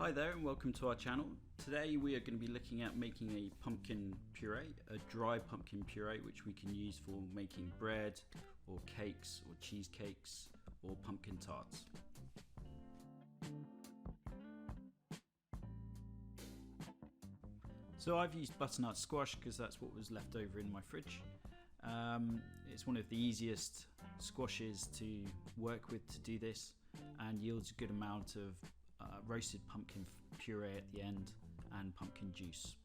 Hi there and welcome to our channel. Today we are going to be looking at making a pumpkin puree, a dry pumpkin puree which we can use for making bread or cakes or cheesecakes or pumpkin tarts. So I've used butternut squash because that's what was left over in my fridge. It's one of the easiest squashes to work with to do this and yields a good amount of roasted pumpkin puree at the end and pumpkin juice.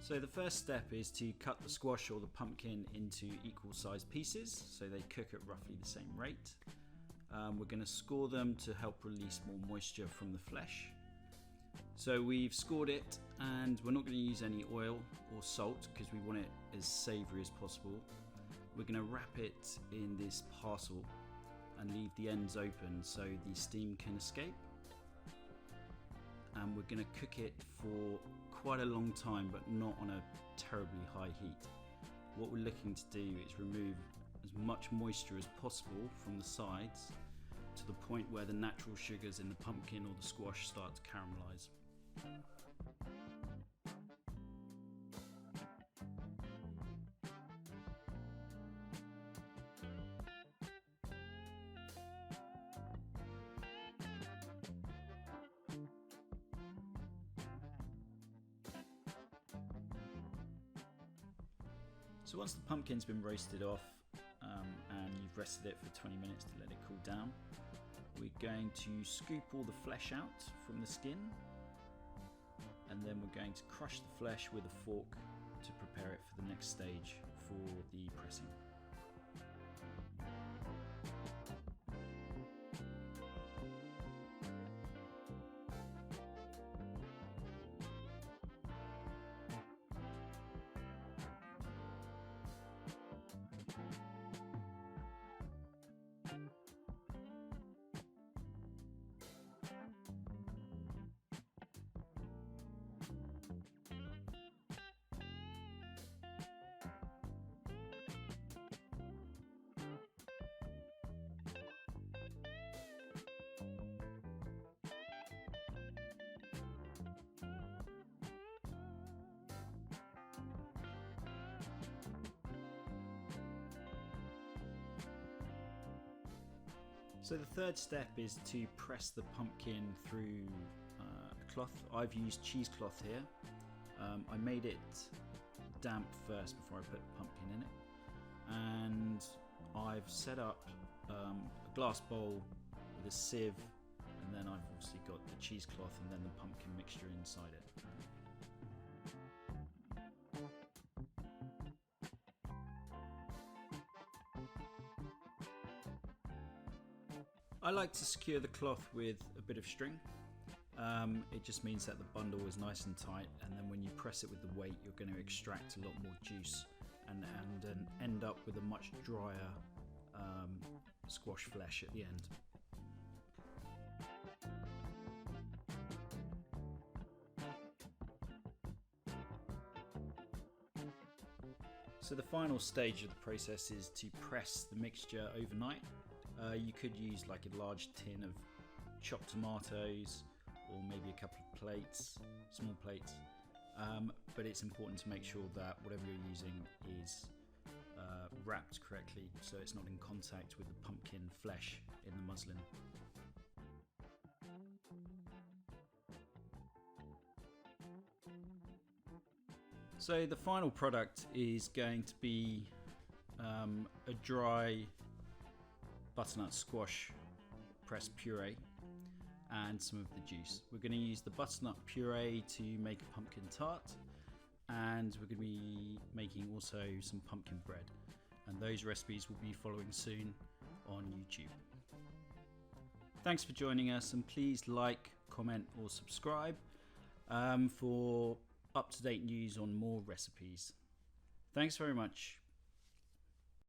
So the first step is to cut the squash or the pumpkin into equal sized pieces so they cook at roughly the same rate. We're going to score them to help release more moisture from the flesh. So we've scored it and we're not going to use any oil or salt because we want it as savory as possible. We're going to wrap it in this parcel and leave the ends open so the steam can escape. And we're going to cook it for quite a long time, but not on a terribly high heat. What we're looking to do is remove as much moisture as possible from the sides to the point where the natural sugars in the pumpkin or the squash start to caramelize. So once the pumpkin's been roasted off and you've rested it for 20 minutes to let it cool down, we're going to scoop all the flesh out from the skin, and then we're going to crush the flesh with a fork to prepare it for the next stage for the pressing. So the third step is to press the pumpkin through a cloth. I've used cheesecloth here. I made it damp first before I put the pumpkin in it. And I've set up a glass bowl with a sieve, and then I've obviously got the cheesecloth and then the pumpkin mixture inside it. I like to secure the cloth with a bit of string. It just means that the bundle is nice and tight, and then when you press it with the weight you're going to extract a lot more juice and end up with a much drier squash flesh at the end. So the final stage of the process is to press the mixture overnight. You could use like a large tin of chopped tomatoes or maybe a couple of plates, small plates, but it's important to make sure that whatever you're using is wrapped correctly so it's not in contact with the pumpkin flesh in the muslin. So the final product is going to be a dry butternut squash pressed puree and some of the juice. We're going to use the butternut puree to make a pumpkin tart, and we're going to be making also some pumpkin bread, and those recipes will be following soon on YouTube. Thanks for joining us, and please like, comment or subscribe for up-to-date news on more recipes. Thanks very much.